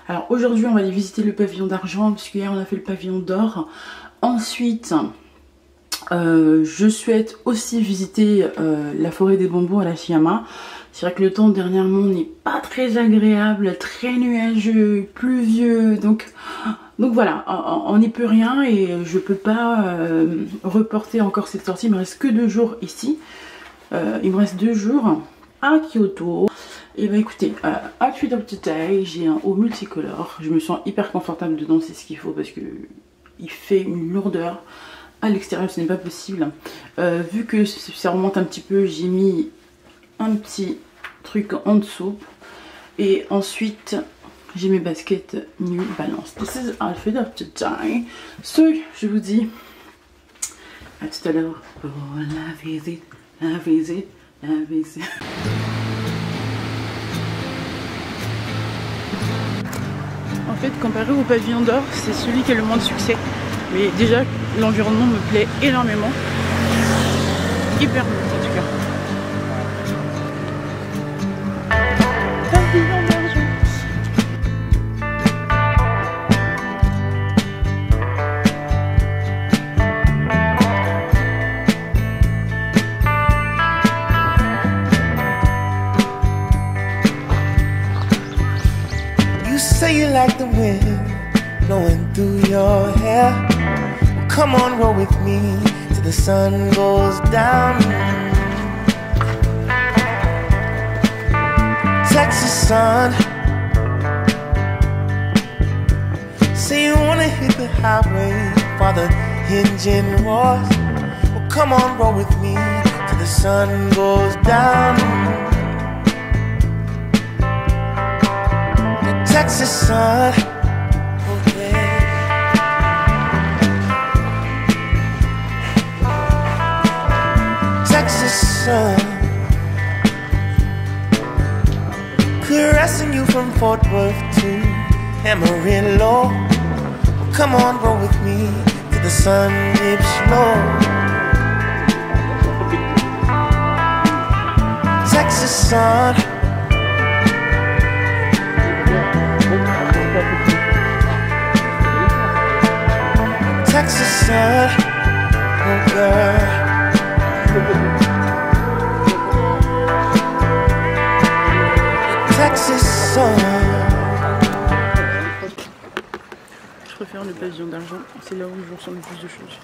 Alors aujourd'hui on va aller visiter le pavillon d'argent puisque hier on a fait le pavillon d'or. Ensuite je souhaite aussi visiter la forêt des bonbons à la Chiama. C'est vrai que le temps dernièrement n'est pas très agréable, très nuageux, pluvieux, donc voilà, on n'y peut rien et je peux pas reporter encore cette sortie. Il me reste que 2 jours ici, il me reste 2 jours à Kyoto. Et bah écoutez, outfit of the day, j'ai un haut multicolore, je me sens hyper confortable dedans, c'est ce qu'il faut parce que il fait une lourdeur. À l'extérieur ce n'est pas possible. Vu que ça remonte un petit peu, j'ai mis un petit truc en dessous. Et ensuite j'ai mes baskets New Balance. This is outfit of the day. So je vous dis à tout à l'heure pour la visite, la visite, la visite. En fait, comparé au pavillon d'or, c'est celui qui a le moins de succès. Mais déjà, l'environnement me plaît énormément. Hyper beau en tout cas. Pavillon d'argent. You say you like the wind blowing through your hair. Come on, roll with me till the sun goes down. Texas sun. Say you wanna hit the highway while the engine roars. Well, come on, roll with me till the sun goes down. The Texas sun. Texas sun, caressing you from Fort Worth to Amarillo. Come on, roll with me till the sun dips low. Texas sun, Texas sun, oh girl. Texas sun. Je préfère le pavillon d'argent, c'est là où je ressens le plus de choses.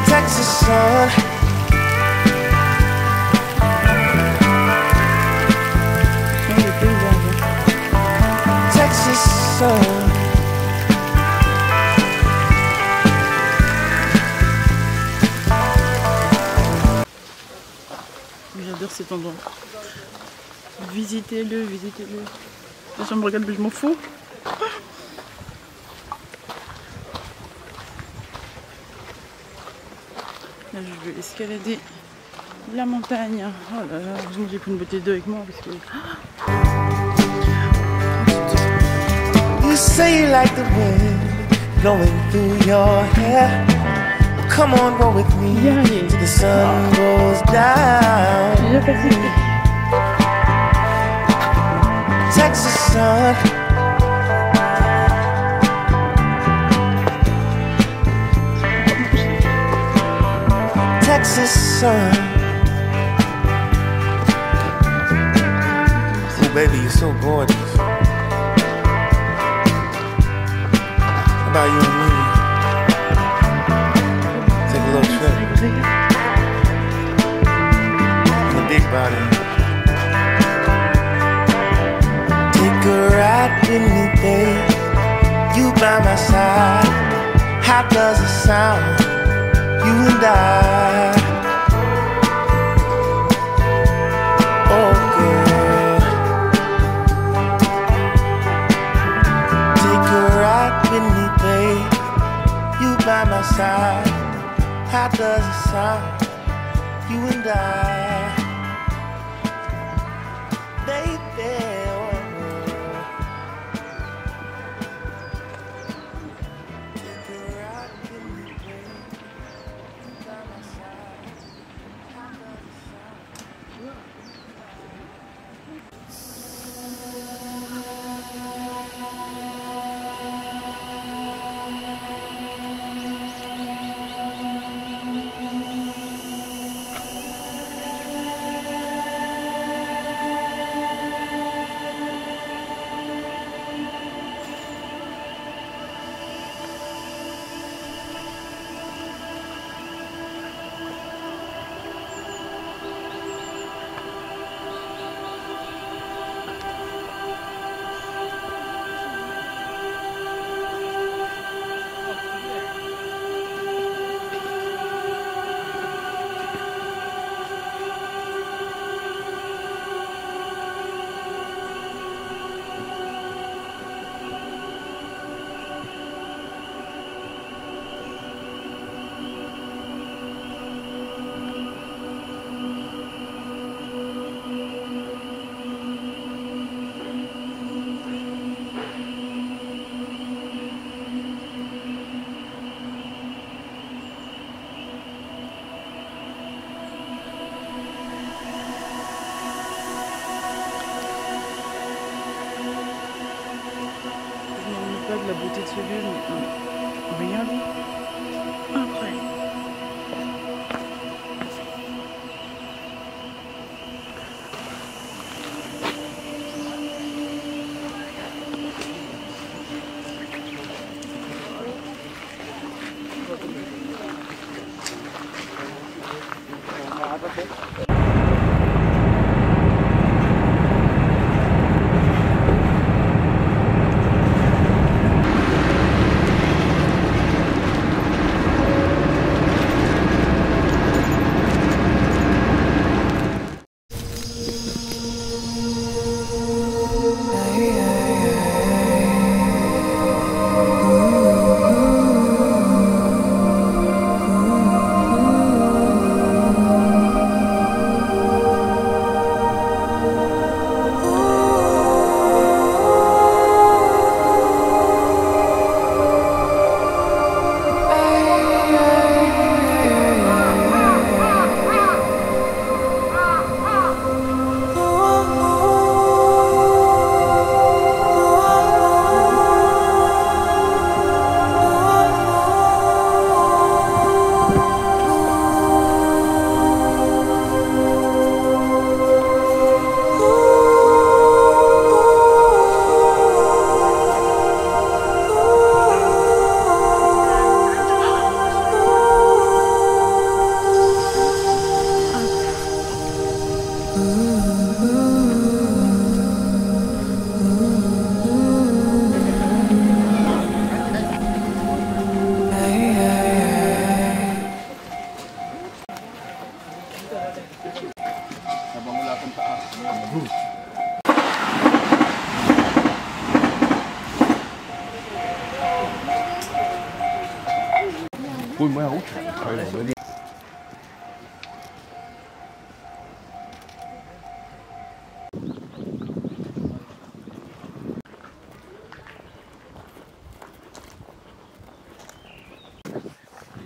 Texas sun. Texas sun. J'adore cet endroit. Visitez-le, visitez-le. Les gens me regardent mais je m'en fous. Là je vais escalader la montagne. Oh là là, heureusement que j'ai pris une bouteille d'eau avec moi parce que... You say you like the wind blowing through your hair. Come on, roll with me till the sun goes down. Texas sun. Texas sun. Oh baby, you're so gorgeous. How about you and me? Take a little trip in the big body. Take a ride with me, babe. You by my side. How does it sound? You and I. Oh girl, take a ride with me, babe. You by my side. How does it sound? You and I, baby. Take a ride with me, babe. You by my side. se lève maintenant. Regardez. Incroyable.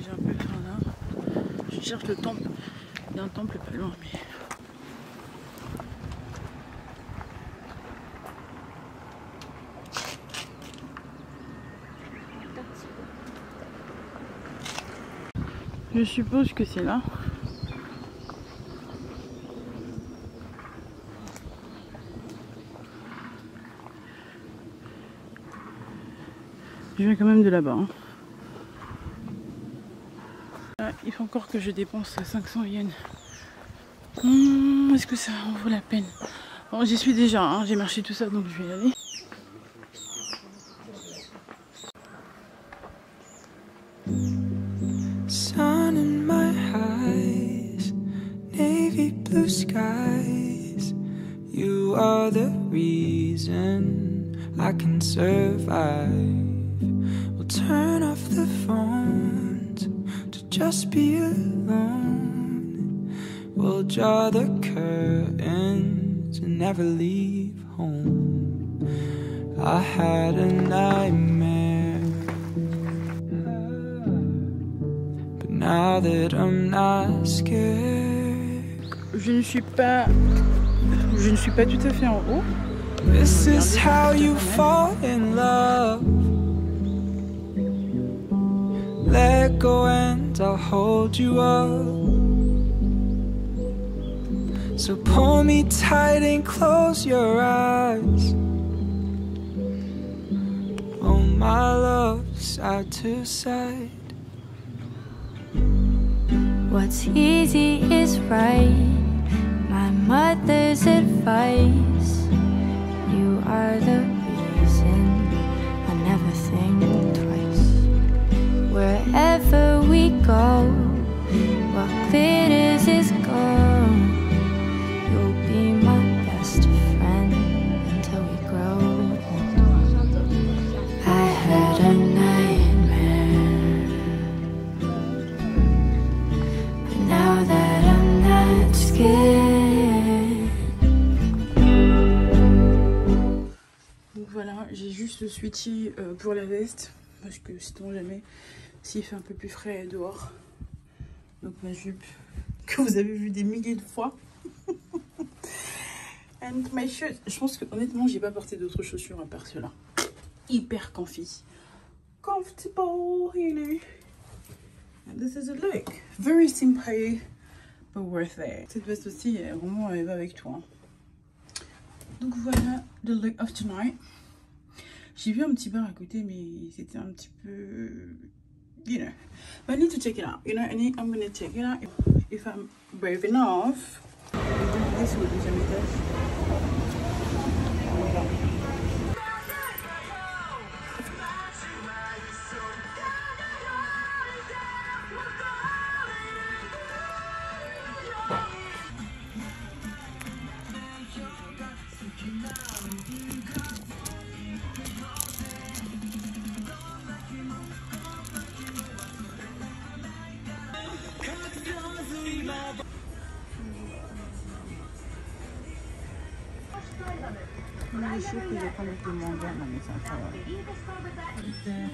J'ai un peu faim là. Je cherche le temple. Il y a un temple pas loin, mais... Je suppose que c'est là. Je viens quand même de là-bas. Hein. Ah, il faut encore que je dépense 500 yens. Est-ce que ça en vaut la peine? Bon, j'y suis déjà, hein. J'ai marché tout ça, donc je vais y aller. Sun in my eyes, navy blue skies. You are the reason I can survive. We'll turn off the phones to just be alone. We'll draw the curtains and never leave home. I had a nightmare, but now that I'm not scared. Je ne suis pas tout à fait en haut. This is how you fall in love. Let go and I'll hold you up. So pull me tight and close your eyes. Oh my love, side to side. What's easy is right. My mother's advice. You are the reason I never think twice. Wherever we go, what glitters is gold. You'll be my best friend until we grow old. I had a nightmare, but now that I'm not scared. Donc voilà, j'ai juste switché pour la veste parce que sinon jamais s'il fait un peu plus frais dehors. Donc ma jupe que vous avez vu des milliers de fois. And my shoes. Je pense que honnêtement j'ai pas porté d'autres chaussures à part ceux-là. Hyper comfy. comfortable, you know. And this is a look. Very simple, but worth it. Cette veste aussi, vraiment, elle va avec toi. Donc voilà, the look of tonight. J'ai vu un petit bar à côté, mais c'était un petit peu, you know. But I need to check it out, you know. I'm gonna check it out if I'm brave enough. This will be deuxième étage. Voilà. Je suis sûre que je vais prendre le manga, non mais c'est incroyable. Oui, c'est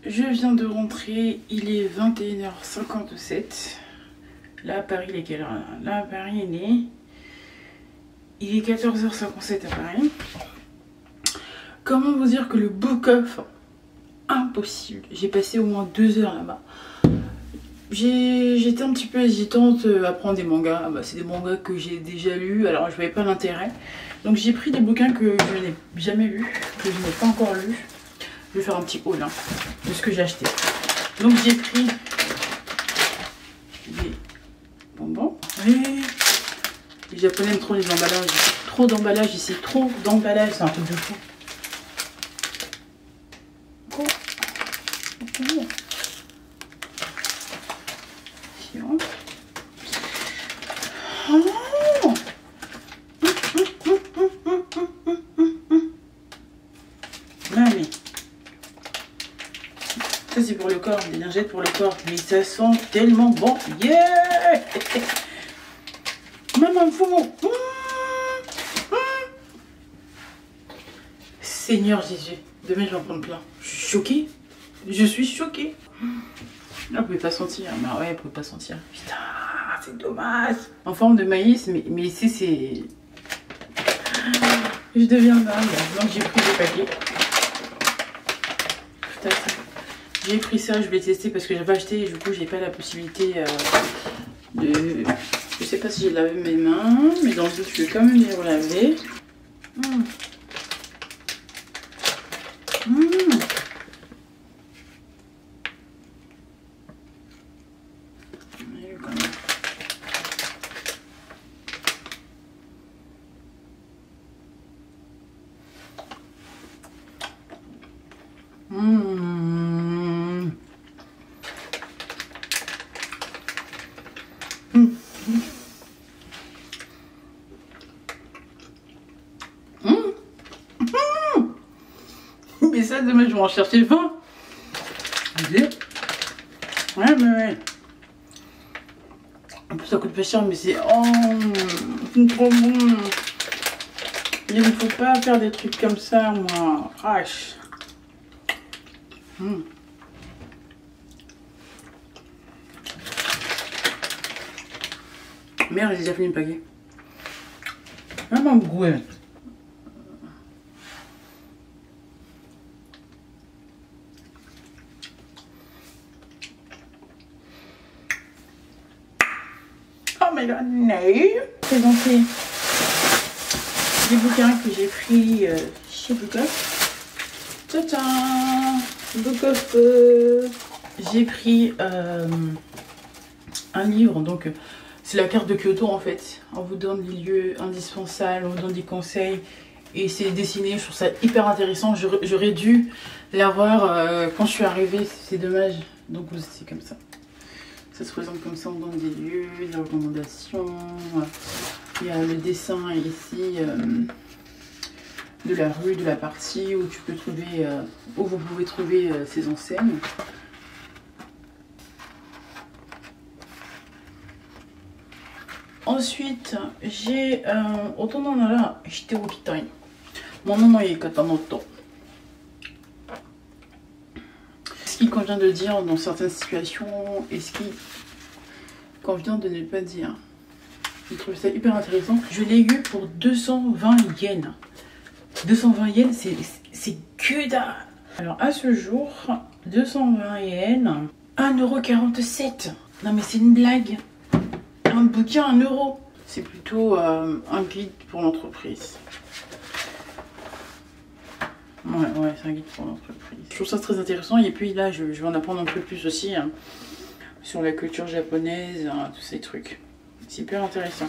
Je viens de rentrer, il est 21h57. Là à Paris, il est quelle heure? Là à Paris, il est 14h57 à Paris. Comment vous dire que le book-off, impossible. J'ai passé au moins 2 heures là-bas. J'étais un petit peu hésitante à prendre des mangas. Bah, c'est des mangas que j'ai déjà lus, alors je voyais pas l'intérêt. Donc j'ai pris des bouquins que je n'ai jamais lus, que je n'ai pas encore lus. Je vais faire un petit haul hein, de ce que j'ai acheté. Donc j'ai pris des bonbons. Les Japonais aiment trop les emballages. Trop d'emballages ici, trop d'emballages, c'est un truc de fou. Allez. Ça c'est pour le corps, des lingettes pour le corps, mais ça sent tellement bon. Yeah. Maman, faut Seigneur Jésus, demain je vais en prendre plein. Je suis choquée. Je suis choquée. Là, vous pouvez pas sentir. Mais ouais, vous pouvez pas sentir. Putain, c'est dommage. En forme de maïs, mais ici c'est... Je deviens dingue. Donc j'ai pris des paquets. Putain, j'ai pris ça, je voulais tester parce que j'avais acheté et du coup j'ai pas la possibilité de... Je sais pas si j'ai lavé mes mains, mais dans le doute je vais quand même les relaver. demain je vais en chercher 20. Ouais, mais ouais. En plus, ça coûte pas cher, mais c'est. Oh, c'est trop bon. Il ne faut pas faire des trucs comme ça, moi. Rache. Merde, j'ai déjà fini le paquet. Vraiment goût. Oh my god, no. Présenter les bouquins que j'ai pris chez Book Off. Tcha-tcha, Book Off. J'ai pris un livre, donc c'est la carte de Kyoto en fait. On vous donne des lieux indispensables, on vous donne des conseils et c'est dessiné. Je trouve ça hyper intéressant. J'aurais dû l'avoir quand je suis arrivée, c'est dommage. Donc c'est comme ça. Ça se présente comme ça, on donne des lieux, des recommandations. Il y a le dessin ici de la rue, de la partie où tu peux trouver, où vous pouvez trouver ces enseignes. Ensuite, j'ai Otononara Shite Okitai. Mono no iikata no to. Ce qu'il convient de dire dans certaines situations et ce qui convient de ne pas dire. Je trouve ça hyper intéressant. Je l'ai eu pour 220 yens. 220 yens, c'est que dalle. Alors à ce jour, 220 yens, 1,47 €. Non mais c'est une blague. Un bouquin, 1 €. C'est plutôt un guide pour l'entreprise. Ouais, c'est un guide pour l'entreprise. Je trouve ça très intéressant et puis là, je vais en apprendre un peu plus aussi hein, sur la culture japonaise, hein, tous ces trucs. C'est hyper intéressant.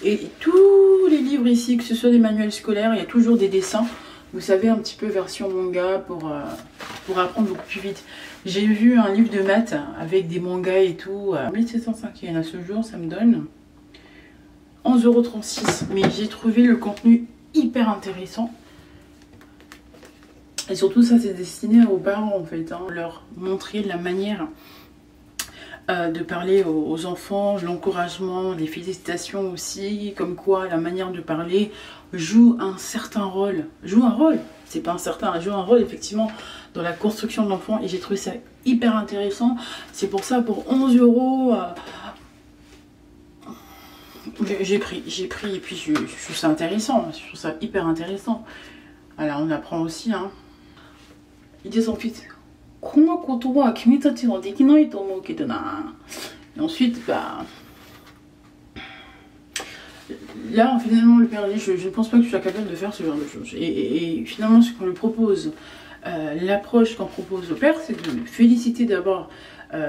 Et tous les livres ici, que ce soit des manuels scolaires, il y a toujours des dessins. Vous savez, un petit peu version manga pour apprendre beaucoup plus vite. J'ai vu un livre de maths avec des mangas et tout. 1705 yens à ce jour, ça me donne 11,36 €. Mais j'ai trouvé le contenu hyper intéressant. Et surtout, ça c'est destiné aux parents en fait. Hein, leur montrer la manière de parler aux enfants, l'encouragement, les félicitations aussi, comme quoi la manière de parler joue un certain rôle. Joue un rôle, c'est pas un certain, joue un rôle effectivement dans la construction de l'enfant et j'ai trouvé ça hyper intéressant. C'est pour ça, pour 11 €, j'ai pris et puis je trouve ça intéressant, je trouve ça hyper intéressant. Alors on apprend aussi, hein. Il dit ensuite, et ensuite, bah... Là, finalement, le père dit, je ne pense pas que tu sois capable de faire ce genre de choses. Et finalement, ce qu'on lui propose, l'approche qu'on propose au père, c'est de féliciter d'abord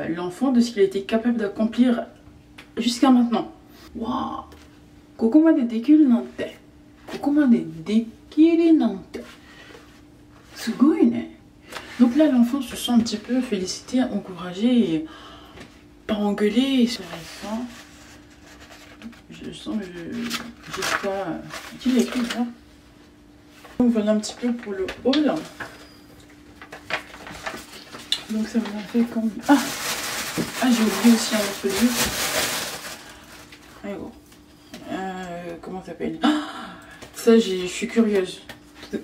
l'enfant de ce qu'il a été capable d'accomplir jusqu'à maintenant. Waouh! Kokomade dekiru nante. Kokomade dekiru nante. Sugoi ne. Donc là, l'enfant se sent un petit peu félicité, encouragé, et pas engueulé. C'est intéressant. Je sens que j'ai quoi. Qui l'a écrit là? Donc voilà un petit peu pour le haul. Donc ça m'a fait comme. Ah, j'ai oublié aussi un autre livre. Allez, bon. Comment ça s'appelle? Ça, je suis curieuse. Je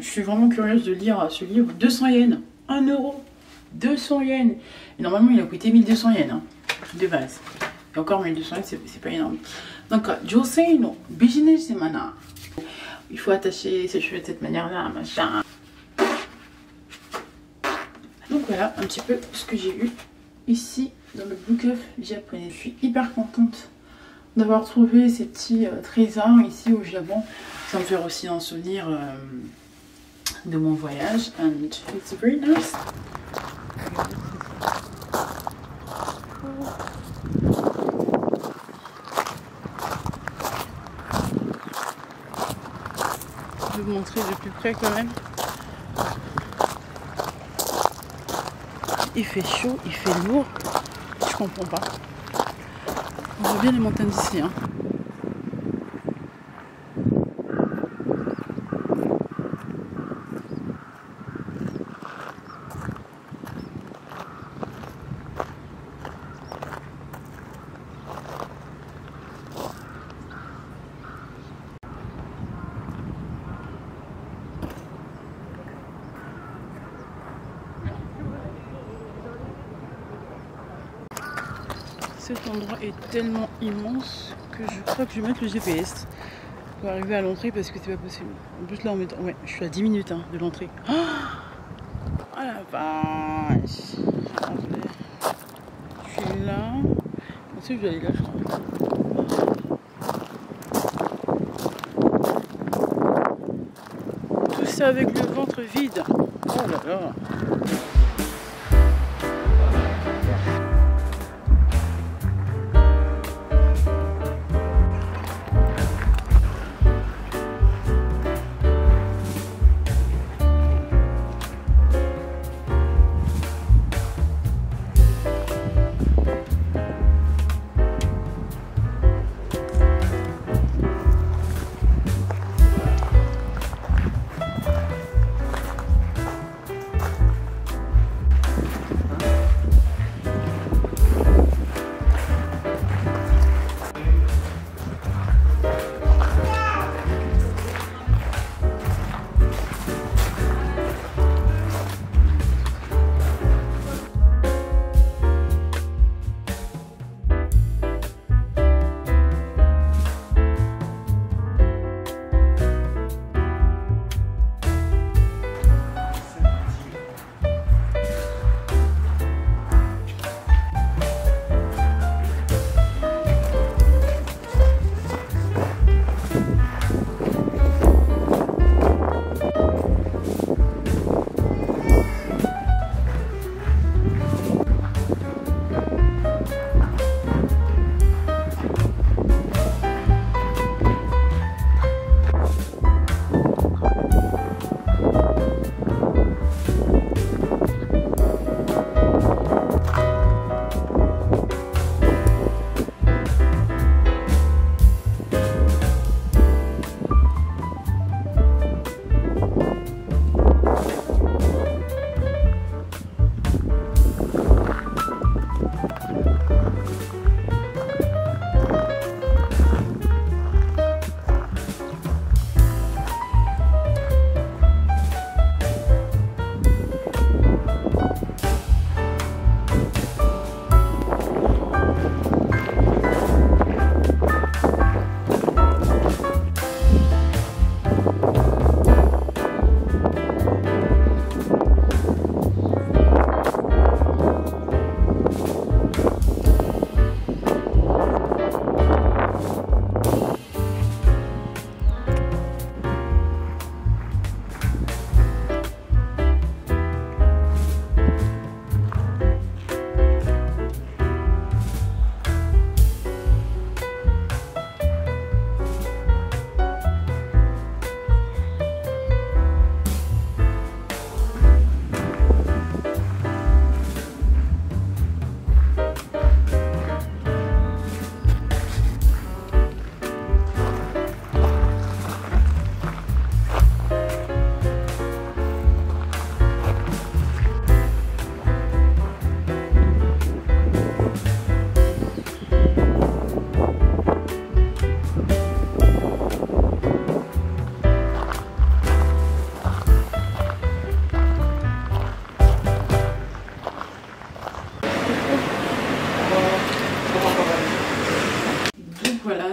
suis vraiment curieuse de lire ce livre. 200 yens, 1 €, 200 yens. Et normalement, il a coûté 1200 yens hein, de base. Et encore 1200 yens, c'est pas énorme. Donc, Josei no business semana. Il faut attacher ses cheveux de cette manière-là, machin. Donc voilà un petit peu ce que j'ai eu ici dans le Book Off japonais. Je suis hyper contente d'avoir trouvé ces petits trésors ici au Japon. Ça me fait aussi un souvenir de mon voyage. And it's very nice. Je vais vous montrer de plus près quand même. Il fait chaud, il fait lourd. Je comprends pas. On voit bien les montagnes d'ici. Hein. Cet endroit est tellement immense que je crois que je vais mettre le GPS pour arriver à l'entrée parce que c'est pas possible. En plus là, ouais, je suis à 10 minutes de l'entrée. Oh la vache! Je suis là. Ensuite, je vais aller là, je crois. Tout ça avec le ventre vide. Oh là là!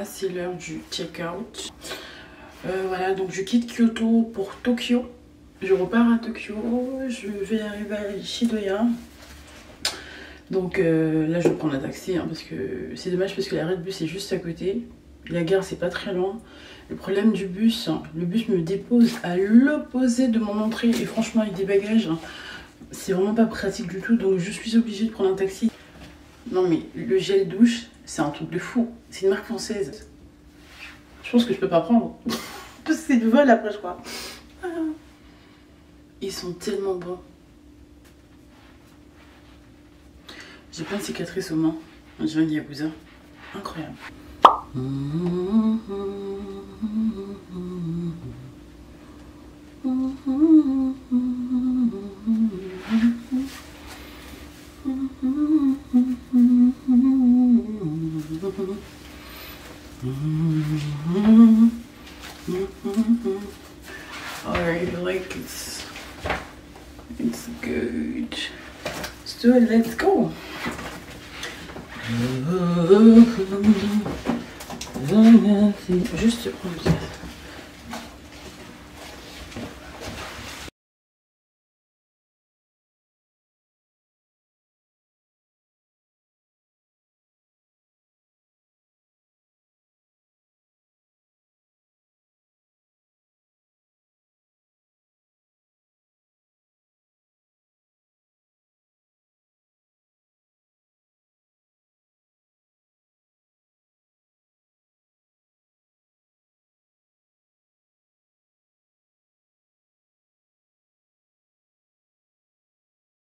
C'est l'heure du check-out. Voilà, donc je quitte Kyoto pour Tokyo. Je repars à Tokyo. Je vais arriver à Shibuya. Donc là, je vais prendre un taxi parce que c'est dommage parce que l'arrêt de bus est juste à côté. La gare, c'est pas très loin. Le problème du bus, le bus me dépose à l'opposé de mon entrée et franchement, avec des bagages, c'est vraiment pas pratique du tout. Donc je suis obligée de prendre un taxi. Non mais le gel douche, c'est un truc de fou. C'est une marque française. Je pense que je peux pas prendre. Parce que c'est du vol après, je crois. Ils sont tellement bons. J'ai plein de cicatrices aux mains. J'ai un yakuza. Incroyable. I like it. It's good. So let's go. Juste prendre ça.